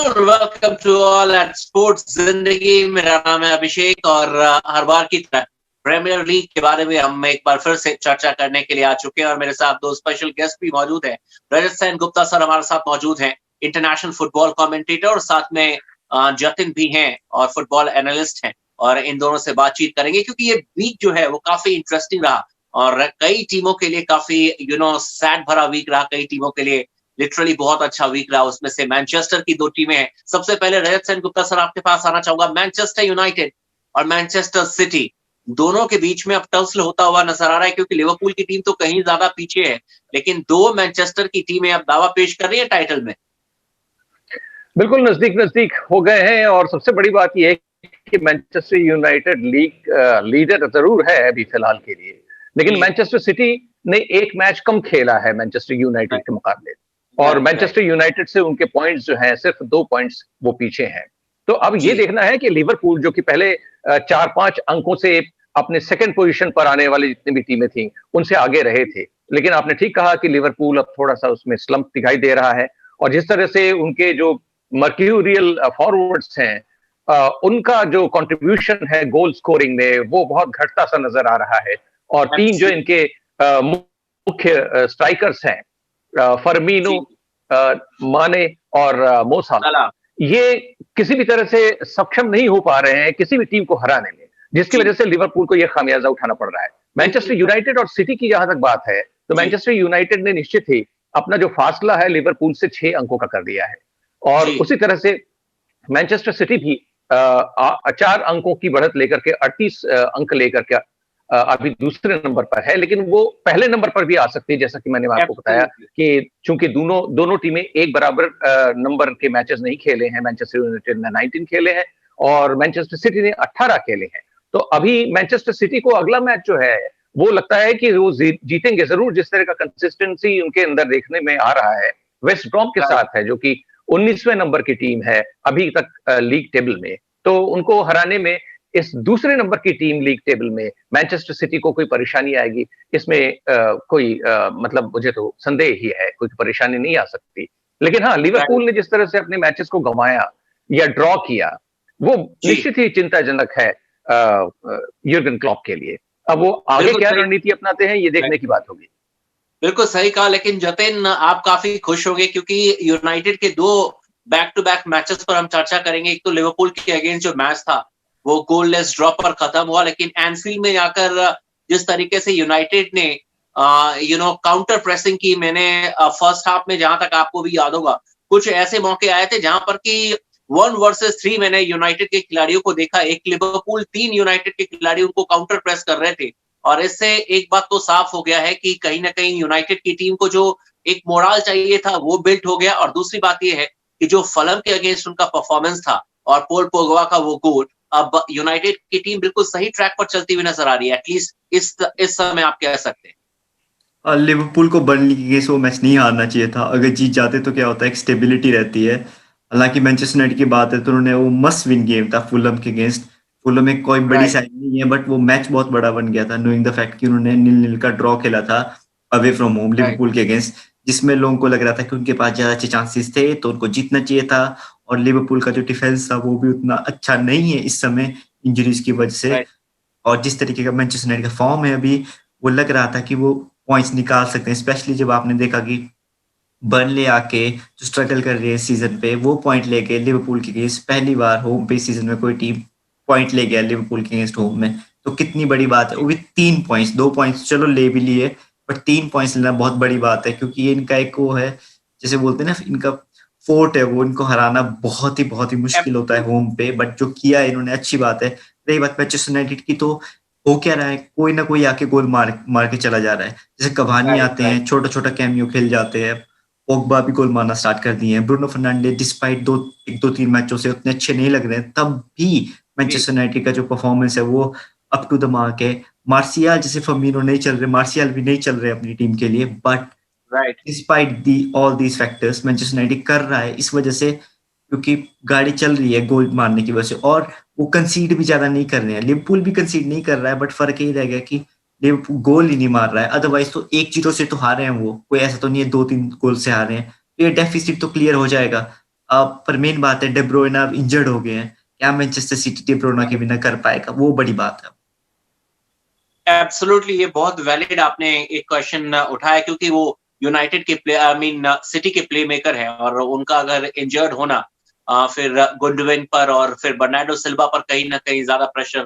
Welcome to all at sports जिंदगी। मेरा नाम है अभिषेक और हर बार की तरह प्रीमियर लीग के बारे में हम एक बार फिर से चर्चा करने के लिए आ चुके हैं और मेरे साथ दो स्पेशल गेस्ट भी मौजूद हैं। रजत सेन गुप्ता सर हमारे साथ मौजूद हैं, इंटरनेशनल फुटबॉल कमेंटेटर, और साथ में जतिन भी हैं और फुटबॉल एनालिस्ट हैं, और इन दोनों से बातचीत करेंगे क्योंकि ये वीक जो है वो काफी इंटरेस्टिंग रहा और कई टीमों के लिए काफी सैड भरा वीक रहा, कई टीमों के लिए लिटरली बहुत अच्छा वीक रहा। उसमें से मैनचेस्टर की दो टीमें हैं। सबसे पहले रजत सेन गुप्ता सर आपके पास आना चाहूंगा। मैनचेस्टर यूनाइटेड और मैनचेस्टर सिटी दोनों के बीच में अब टसल होता हुआ नजर आ रहा है क्योंकि लिवरपूल की टीम तो कहीं ज्यादा पीछे है, लेकिन दो मैनचेस्टर की टीमें अब दावा पेश कर रही है टाइटल में। बिल्कुल नजदीक नजदीक हो गए हैं और सबसे बड़ी बात यह है कि मैनचेस्टर यूनाइटेड लीग लीडर जरूर है अभी फिलहाल के लिए, लेकिन मैनचेस्टर सिटी ने एक मैच कम खेला है मैनचेस्टर यूनाइटेड के मुकाबले, और मैनचेस्टर यूनाइटेड से उनके पॉइंट्स जो हैं सिर्फ 2 पॉइंट्स वो पीछे हैं। तो अब ये देखना है कि लिवरपूल जो कि पहले 4-5 अंकों से अपने सेकंड पोजीशन पर आने वाली जितनी भी टीमें थी उनसे आगे रहे थे, लेकिन आपने ठीक कहा कि लिवरपूल अब थोड़ा सा उसमें स्लंप दिखाई दे रहा है, और जिस तरह से उनके जो मर्क्यूरियल फॉरवर्ड्स हैं उनका जो कंट्रीब्यूशन है गोल स्कोरिंग में वो बहुत घटता सा नजर आ रहा है। और 3 जो इनके मुख्य स्ट्राइकर्स हैं, फर्मीनो, माने और मो साला, ये किसी भी तरह से सक्षम नहीं हो पा रहे हैं किसी भी टीम को हराने में, जिसकी वजह से लिवरपूल को यह खामियाजा उठाना पड़ रहा है। मैनचेस्टर यूनाइटेड और सिटी की जहां तक बात है तो मैनचेस्टर यूनाइटेड ने निश्चित ही अपना जो फासला है लिवरपूल से 6 अंकों का कर दिया है, और उसी तरह से मैनचेस्टर सिटी भी 4 अंकों की बढ़त लेकर के 38 अंक लेकर के अभी दूसरे नंबर पर है, लेकिन वो पहले नंबर पर भी आ सकती है, जैसा कि मैंने आपको बताया कि चूंकि दोनों टीमें एक बराबर नंबर के मैचेस नहीं खेले हैं। मैनचेस्टर यूनाइटेड ने 19 खेले हैं और मैनचेस्टर सिटी ने 18 खेले हैं। तो अभी मैनचेस्टर सिटी को अगला मैच जो है वो लगता है कि वो जीतेंगे जरूर, जिस तरह का कंसिस्टेंसी उनके अंदर देखने में आ रहा है। वेस्ट ब्रॉम के साथ है जो कि 19वें नंबर की टीम है अभी तक लीग टेबल में, तो उनको हराने में इस दूसरे नंबर की टीम लीग टेबल में मैनचेस्टर सिटी को कोई परेशानी आएगी इसमें कोई मतलब मुझे तो संदेह ही है, कोई परेशानी नहीं आ सकती। लेकिन हाँ, लिवरपूल ने जिस तरह से अपने मैचेस को गंवाया या ड्रॉ किया वो निश्चित ही चिंताजनक है युर्गन क्लॉप के लिए। अब वो आगे क्या रणनीति अपनाते हैं ये देखने की बात होगी। बिल्कुल सही कहा, लेकिन जतिन आप काफी खुश होंगे क्योंकि यूनाइटेड के दो बैक टू बैक मैचेस पर हम चर्चा करेंगे। एक तो लिवरपूल के अगेंस्ट जो मैच था वो गोललेस ड्रॉ पर खत्म हुआ, लेकिन एनफील्ड में जाकर जिस तरीके से यूनाइटेड ने काउंटर प्रेसिंग की, मैंने फर्स्ट हाफ में जहां तक आपको भी याद होगा कुछ ऐसे मौके आए थे जहां पर कि 1 वर्सेस 3 मैंने यूनाइटेड के खिलाड़ियों को देखा, एक लिवरपूल 3 यूनाइटेड के खिलाड़ी उनको काउंटर प्रेस कर रहे थे, और इससे एक बात तो साफ हो गया है कि कहीं ना कहीं यूनाइटेड की टीम को जो एक मोराल चाहिए था वो बिल्ट हो गया। और दूसरी बात ये है कि जो फलम के अगेंस्ट उनका परफॉर्मेंस था और पोल पोगबा का वो गोल, अब यूनाइटेड की टीम बिल्कुल सही ट्रैक पर चलती हुई नजर आ रही है, एटलीस्ट इस समय आप कह सकते हैं। लिवरपूल को बर्नली के अगेंस्ट वो मैच नहीं हारना चाहिए था। अगर जीत जाते तो क्या होता है, एक स्टेबिलिटी रहती है। हालांकि मैनचेस्टर यूनाइटेड की बात है तो उन्होंने वो मस्ट विन गेम था फुलम के अगेंस्ट। फुलम में कोई बड़ी साइड नहीं है, बट वो मैच बहुत बड़ा बन गया था नोइंग द फैक्ट कि उन्होंने 0-0 का ड्रॉ खेला था अवे फ्रॉम होम लिवरपूल के अगेंस्ट, जिसमें लोगों को लग रहा था कि उनके पास ज्यादा अच्छे चांसेस थे तो उनको जीतना चाहिए था। और लिवरपूल का जो डिफेंस था वो भी उतना अच्छा नहीं है इस समय इंजरीज की वजह से। और जिस तरीके का मैनचेस्टर यूनाइटेड का फॉर्म है अभी, वो लग रहा था कि वो पॉइंट्स निकाल सकते हैं, स्पेशली जब आपने देखा कि बर्नले आके जो स्ट्रगल कर रही है सीजन पे वो पॉइंट लेके लिवरपूल के अगेंस्ट पहली बार होम पे सीजन में कोई टीम पॉइंट ले गया लिवरपूल के अगेंस्ट होम में, तो कितनी बड़ी बात है। वो भी 3 पॉइंट्स, 2 पॉइंट्स चलो ले भी लिए, बट 3 पॉइंट्स लेना बहुत बड़ी बात है क्योंकि ये इनका एक वो है, जैसे बोलते हैं ना, इनका फोर्ट है वो, इनको हराना बहुत ही मुश्किल होता है होम पे, बट जो किया इन्होंने अच्छी बात है। रही बात मैनचेस्टर यूनाइटेड की, तो हो क्या रहा है, कोई ना कोई आके गोल मार के चला जा रहा है। जैसे कवानी आते हैं, छोटा छोटा कैमियो खेल जाते हैं, पोग्बा भी गोल मारना स्टार्ट कर दिए हैं, ब्रूनो फर्नांडिस डिस्पाइट 2-3 मैचों से उतने अच्छे नहीं लग रहे हैं, तब भी मैनचेस्टर यूनाइटेड का जो परफॉर्मेंस है वो अप टू द मार्क है। मार्शियल जैसे फर्मिनो नहीं चल रहे, मार्शियल भी नहीं चल रहे अपनी टीम के लिए, but despite all these factors Manchester United कर रहा है इस वजह से क्योंकि गाड़ी चल रही है गोल मारने की वजह से, और वो कंसीड भी ज्यादा नहीं कर रहे हैं। लिवरपूल भी कंसीड नहीं कर रहा है, बट फर्क यही रह गया कि लिवरपूल गोल ही नहीं मार रहा है। अदरवाइज तो 1-0 से तो हारे हैं वो, कोई ऐसा तो नहीं है 2-3 गोल से हारे हैं, तो ये डेफिसिट तो क्लियर हो जाएगा। पर मेन बात है, डे ब्रुयने अब इंजर्ड हो गए हैं, क्या मैनचेस्टर सिटी डे ब्रुयने के बिना कर पाएगा, वो बड़ी बात है। एब्सोल्युटली, ये बहुत वैलिड आपने एक क्वेश्चन उठाया, क्योंकि वो यूनाइटेड के प्ले आई मीन सिटी के प्लेमेकर हैं, और उनका अगर इंजर्ड होना फिर गुंडोगन पर और फिर बर्नार्डो सिल्वा पर कहीं न कहीं ज़्यादा प्रेशर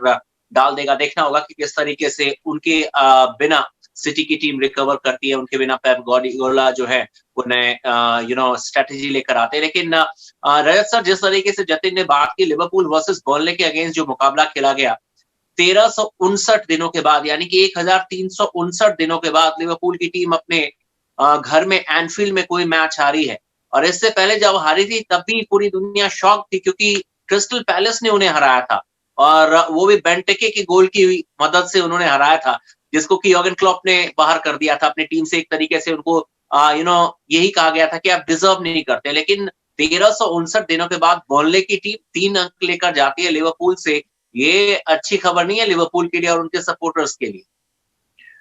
डाल देगा। देखना होगा कि किस तरीके से उनके बिना सिटी की टीम रिकवर करती है, उनके बिना पेप गार्डियोला जो है उन्हें स्ट्रैटेजी लेकर आते हैं। लेकिन रजत सर, जिस तरीके से जतिन ने बात की लिवरपूल वर्सेस बर्नले के अगेंस्ट जो मुकाबला खेला गया, 1359 दिनों के बाद, यानी कि 1359 दिनों के बाद लिवरपूल की टीम अपने घर में एनफील्ड में कोई मैच हारी है। और इससे पहले जब हारी थी तब भी पूरी दुनिया शॉक थी, क्योंकि क्रिस्टल पैलेस ने उन्हें हराया था, और वो भी बेंटेके की गोल की मदद से उन्होंने हराया था, जिसको कि योर्गन क्लॉप ने बाहर कर दिया था अपनी टीम से। एक तरीके से उनको यही कहा गया था कि आप डिजर्व नहीं करते। लेकिन 1359 दिनों के बाद बर्नले की टीम 3 अंक लेकर जाती है लिवरपूल से। ये अच्छी खबर नहीं है लिवरपूल के लिए और उनके सपोर्टर्स के लिए।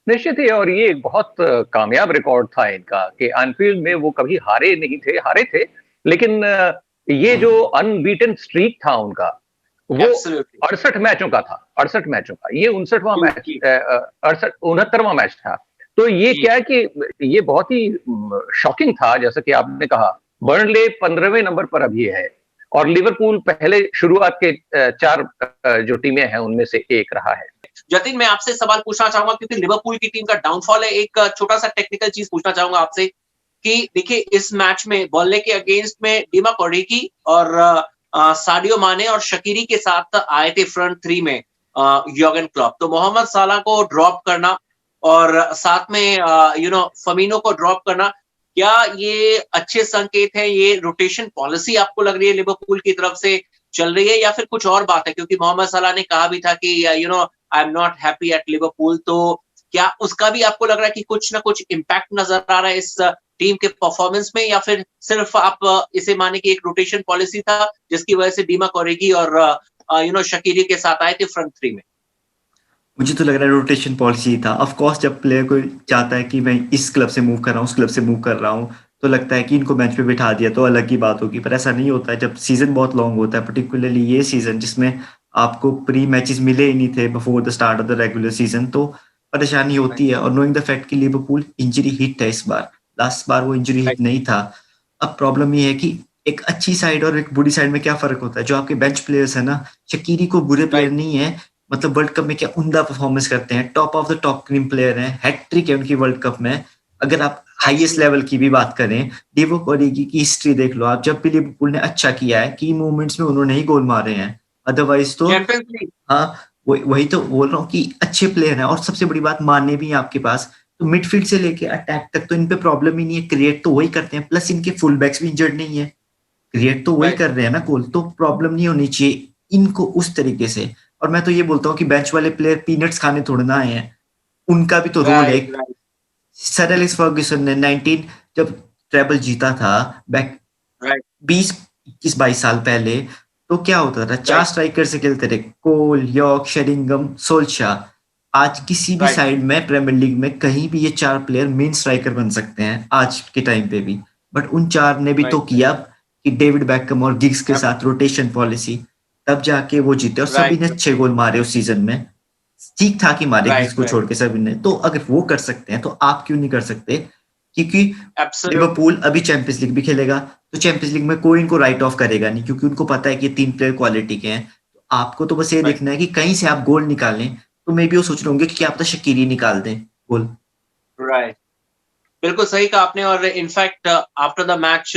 निश्चित ही, और ये एक बहुत कामयाब रिकॉर्ड था इनका कि एनफील्ड में वो कभी हारे नहीं थे, हारे थे, लेकिन ये जो अनबीटन स्ट्रीक था उनका, वो 68 मैचों का था, 68 मैचों का। ये 59वां मैच, 69वां मैच था। तो ये क्या है कि ये बहुत ही शॉकिंग था, जैसा कि आपने कहा। बर्नले 15वें नंबर पर अभी है, और लिवरपूल पहले शुरुआत के 4 जो टीमें हैं उनमें से एक रहा है। जतिन, मैं आपसे सवाल पूछना चाहूंगा, क्योंकि लिवरपूल की टीम का डाउनफॉल है। एक छोटा सा टेक्निकल चीज पूछना चाहूंगा आपसे कि देखिए, इस मैच में बर्नले के अगेंस्ट में डिमाक ओरिगी और साडियो माने और शकीरी के साथ आए थे फ्रंट 3 में योर्गन क्लॉप। तो मोहम्मद साला को ड्रॉप करना और साथ में फमीनो को ड्रॉप करना, क्या ये अच्छे संकेत हैं? ये रोटेशन पॉलिसी आपको लग रही है लिवरपूल की तरफ से चल रही है, या फिर कुछ और बात है? क्योंकि मोहम्मद सलाह ने कहा भी था कि I am not happy at Liverpool. तो क्या उसका भी आपको लग रहा है कि कुछ ना कुछ इम्पैक्ट नजर आ रहा है इस टीम के परफॉर्मेंस में, या फिर सिर्फ आप इसे माने कि एक रोटेशन पॉलिसी था जिसकी वजह से डिमाक ओरिगी और शकीरी के साथ आए थे फ्रंट 3 में? मुझे तो लग रहा है रोटेशन पॉलिसी था। ऑफ कोर्स जब प्लेयर को चाहता है कि मैं इस क्लब से मूव कर रहा हूँ, उस क्लब से मूव कर रहा हूँ, तो लगता है कि इनको बेंच पे बिठा दिया तो अलग ही बात होगी, पर ऐसा नहीं होता है। जब सीजन बहुत लॉन्ग होता है, पर्टिकुलरली ये सीजन जिसमें आपको प्री मैचेस मिले ही नहीं थे before the start of the regular season, तो परेशानी होती है। और नोइंग द फैक्ट कि लिवरपूल इंजरी हिट है इस बार, लास्ट बार वो इंजरी हिट नहीं था। अब प्रॉब्लम ये है कि एक अच्छी साइड और एक बुरी साइड में क्या फर्क होता है। जो आपके बेंच प्लेयर्स है ना, शकीरी को बुरे प्लेयर नहीं है, मतलब वर्ल्ड कप में क्या उम्दा परफॉर्मेंस करते हैं, top of the top cream player हैं, हैट्रिक है उनकी वर्ल्ड कप में। अगर आप हाईएस्ट लेवल की भी बात करें, डिवोक ओरिगी की हिस्ट्री देख लो आप, जब भी लिवरपूल ने अच्छा किया है की मूवमेंट्स में उन्होंने ही गोल मारे हैं, अदरवाइज तो हाँ वही तो बोल रहा हूँ कि अच्छे प्लेयर हैं। और सबसे बड़ी बात, माने भी आपके पास, तो मिडफील्ड से लेके अटैक तक तो इन पे प्रॉब्लम ही नहीं है, क्रिएट तो वही करते हैं, प्लस इनके फुल बैक्स भी इंजर्ड नहीं है, क्रिएट तो वही कर रहे हैं ना गोल, तो प्रॉब्लम नहीं होनी चाहिए इनको उस तरीके से। और मैं तो ये बोलता हूँ कि बेंच वाले प्लेयर पीनट्स खाने थोड़े ना आए हैं, उनका भी तो रोल है। सर एलेक्स फर्ग्यूसन ने 19 जब ट्रेबल जीता था बैक 20-21-22 साल पहले, तो क्या होता था, 4 स्ट्राइकर से खेलते थे, कोल, यॉर्क, शेरिंगम, सोल्शायर। आज किसी भी साइड में प्रीमियर लीग में कहीं भी ये 4 प्लेयर मेन स्ट्राइकर बन सकते हैं आज के टाइम पे भी, बट उन 4 ने भी तो किया कि डेविड बैकम और गिग्स के साथ रोटेशन पॉलिसी, तब जाके वो जीते। और सभी ने 6 गोल मारे उस सीजन में, ठीक ठाक ही मारे गिग्स को छोड़ के सभी ने। तो अगर वो कर सकते हैं तो आप क्यों नहीं कर सकते? क्योंकि लिवरपूल अभी चैंपियंस लीग भी खेलेगा, तो चैंपियंस लीग में कोई इनको राइट ऑफ करेगा नहीं, क्योंकि उनको पता है कि 3 प्लेयर क्वालिटी के हैं। तो आपको तो बस ये देखना है कि कहीं से आप गोल निकालें। तो मे बी वो सोच रहे होंगे कि आप तो शकीरी निकाल दें गोल। राइट, बिल्कुल सही कहा आपने। और इनफैक्ट आफ्टर द मैच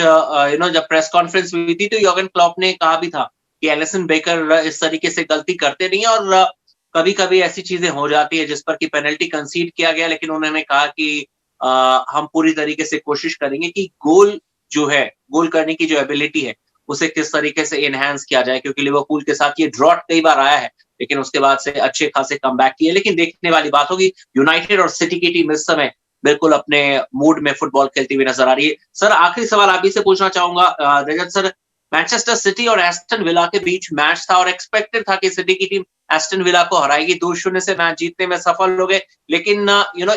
जब प्रेस कॉन्फ्रेंस हुई थी, तो योर्गन क्लॉप ने कहा भी था कि एलिसन बेकर इस तरीके से गलती करते नहीं है, और कभी कभी ऐसी चीजें हो जाती है जिस पर कि पेनल्टी कंसीड किया गया, लेकिन उन्होंने कहा कि हम पूरी तरीके से कोशिश करेंगे कि गोल जो है, गोल करने की जो एबिलिटी है, उसे किस तरीके से एनहांस किया जाए। क्योंकि लिवरपूल के साथ ये ड्रॉट कई बार आया है, लेकिन उसके बाद से अच्छे खासे कमबैक किए। लेकिन देखने वाली बात होगी, यूनाइटेड और सिटी की टीम इस समय बिल्कुल अपने मूड में फुटबॉल खेलती हुई नजर आ रही है। सर, आखिरी सवाल आप ही से पूछना चाहूंगा, रजत सर, मैनचेस्टर सिटी और एस्टन विला के बीच मैच था और एक्सपेक्टेड था कि सिटी की टीम एस्टन विला को हराएगी, 2-0 से मैच जीतने में सफल हो गए। लेकिन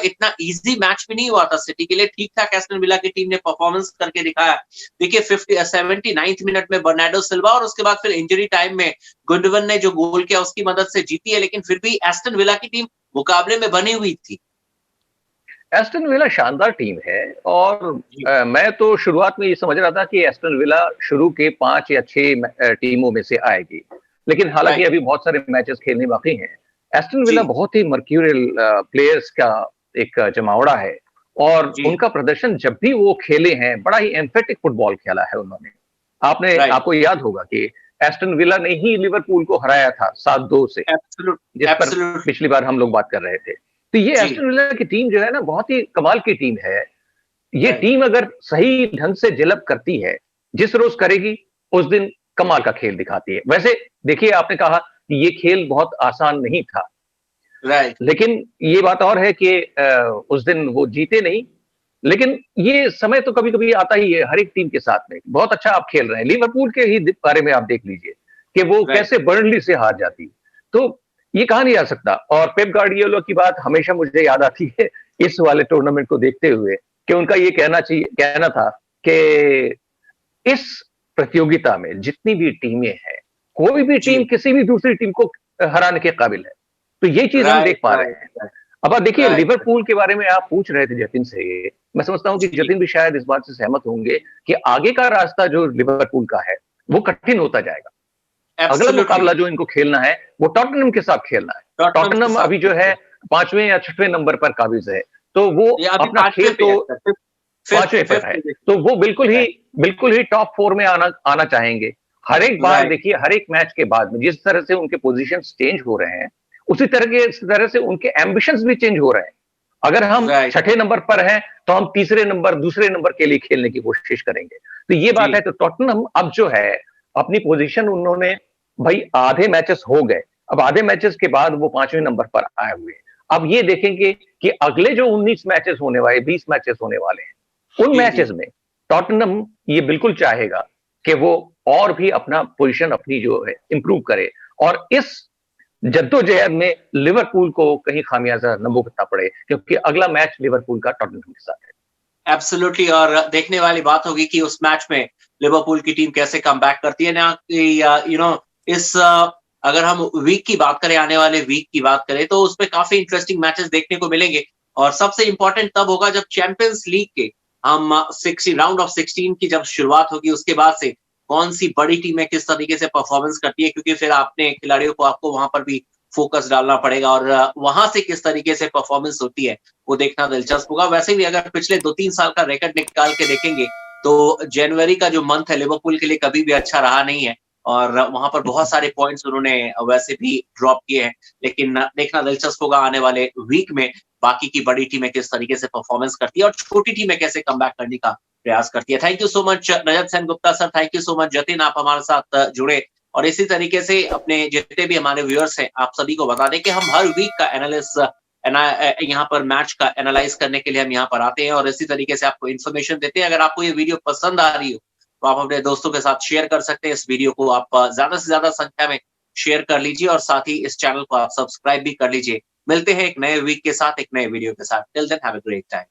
इतना इजी मैच भी नहीं हुआ था सिटी के लिए। ठीक ठाक एस्टन विला की टीम ने परफॉर्मेंस करके दिखाया। देखिए 79 मिनट में बर्नार्डो सिल्वा और उसके बाद फिर इंजरी टाइम में गुंडोगन ने जो गोल किया उसकी मदद से जीती है, लेकिन फिर भी एस्टन विला की टीम मुकाबले में बनी हुई थी। एस्टन विला शानदार टीम है और मैं तो शुरुआत में ये समझ रहा था कि एस्टन विला शुरू के 5 या 6 टीमों में से आएगी, लेकिन हालांकि अभी बहुत सारे मैचेस खेलने बाकी हैं। एस्टन विला बहुत ही मर्क्यूरियल प्लेयर्स का एक जमावड़ा है और उनका प्रदर्शन जब भी वो खेले हैं बड़ा ही एम्फेटिक फुटबॉल खेला है उन्होंने। आपको याद होगा कि एस्टन विला ने ही लिवरपूल को हराया था 7-2 से, जिस पर पिछली बार हम लोग बात कर रहे थे। तो ये एस्टन विला की टीम जो है ना बहुत ही कमाल की टीम है। ये टीम अगर सही ढंग से जेलअप करती है, जिस रोज करेगी उस दिन कमाल का खेल दिखाती है। वैसे देखिए, आपने कहा कि ये खेल बहुत आसान नहीं था, लेकिन ये बात और है कि उस दिन वो जीते नहीं, लेकिन ये समय तो कभी कभी आता ही है हर एक टीम के साथ में। बहुत अच्छा आप खेल रहे हैं। लिवरपूल के ही बारे में आप देख लीजिए कि वो कैसे बर्नली से हार जाती, तो ये कहा नहीं जा सकता। और पेप गार्डियोला की बात हमेशा मुझे याद आती है इस वाले टूर्नामेंट को देखते हुए कि उनका ये कहना था कि इस प्रतियोगिता में जितनी भी टीमें हैं, कोई भी टीम किसी भी दूसरी टीम को हराने के काबिल है। तो ये चीज हम देख पा रहे हैं। अब आप देखिए, लिवरपूल के बारे में आप पूछ रहे थे जतिन से, मैं समझता हूं कि जतिन भी शायद इस बात से सहमत होंगे कि आगे का रास्ता जो लिवरपूल का है वो कठिन होता जाएगा। अगला मुकाबला जो इनको खेलना है वो टॉटनहम के साथ खेलना है। टॉटनहम अभी जो है 5वें या 6वें नंबर पर काबिज है, तो वो अपना खेल तो 5वें पर है, तो वो बिल्कुल ही टॉप 4 में आना चाहेंगे। हर एक बार देखिए, हर एक मैच के बाद में जिस तरह से उनके पोजीशन चेंज हो रहे हैं, उसी तरह से उनके एम्बिशंस भी चेंज हो रहे हैं। अगर हम 6ठे नंबर पर हैं तो हम दूसरे नंबर के लिए खेलने की कोशिश करेंगे। तो ये बात है। तो टॉटनहम अब जो है अपनी पोजीशन उन्होंने, भाई आधे मैचेस हो गए, अब आधे मैचेस के बाद वो 5वें नंबर पर आए हुए हैं। अब ये देखेंगे कि अगले जो 19 मैचेस होने वाले, 20 मैचेस होने वाले हैं, उन मैचेस में टॉटनहम ये बिल्कुल चाहेगा कि वो और भी अपना पोजीशन अपनी जो है इंप्रूव करे और इस जद्दोजहद में लिवरपूल को कहीं खामियाजा न भुगतना पड़े, क्योंकि अगला मैच लिवरपूल का टॉटनहम के साथ है। एब्सोल्युटली, और देखने वाली बात होगी कि उस मैच में लिवरपूल की टीम कैसे कमबैक करती है ना। इस अगर हम वीक की बात करें, आने वाले वीक की बात करें, तो उसमें काफी इंटरेस्टिंग मैचेस देखने को मिलेंगे। और सबसे इंपॉर्टेंट तब होगा जब चैंपियंस लीग के हम राउंड ऑफ 16 की जब शुरुआत होगी, उसके बाद से कौन सी बड़ी टीमें किस तरीके से परफॉर्मेंस करती है, क्योंकि फिर आपने खिलाड़ियों को आपको वहां पर भी फोकस डालना पड़ेगा और वहां से किस तरीके से परफॉर्मेंस होती है वो देखना दिलचस्प होगा। वैसे भी अगर पिछले 2-3 साल का रिकॉर्ड निकाल के देखेंगे तो जनवरी का जो मंथ है लिवरपूल के लिए कभी भी अच्छा रहा नहीं है और वहां पर बहुत सारे पॉइंट्स उन्होंने वैसे भी ड्रॉप किए हैं। लेकिन देखना दिलचस्प होगा आने वाले वीक में बाकी की बड़ी टीमें किस तरीके से परफॉर्मेंस करती है और छोटी टीमें कैसे कमबैक करने का प्रयास करती है। Thank you so much Rajat Sen Gupta sir, thank you so much Jatin, आप हमारे साथ जुड़े। और इसी तरीके से अपने जितने भी हमारे व्यूअर्स हैं आप सभी को बता दें कि हम हर वीक का यहाँ पर मैच का एनालाइज करने के लिए हम यहाँ पर आते हैं और इसी तरीके से आपको इन्फॉर्मेशन देते हैं। अगर आपको ये वीडियो पसंद आ रही हो तो आप अपने दोस्तों के साथ शेयर कर सकते हैं। इस वीडियो को आप ज्यादा से ज्यादा संख्या में शेयर कर लीजिए और साथ ही इस चैनल को आप सब्सक्राइब भी कर लीजिए। मिलते हैं एक नए वीक के साथ, एक नए वीडियो के साथ। Till then have a great time.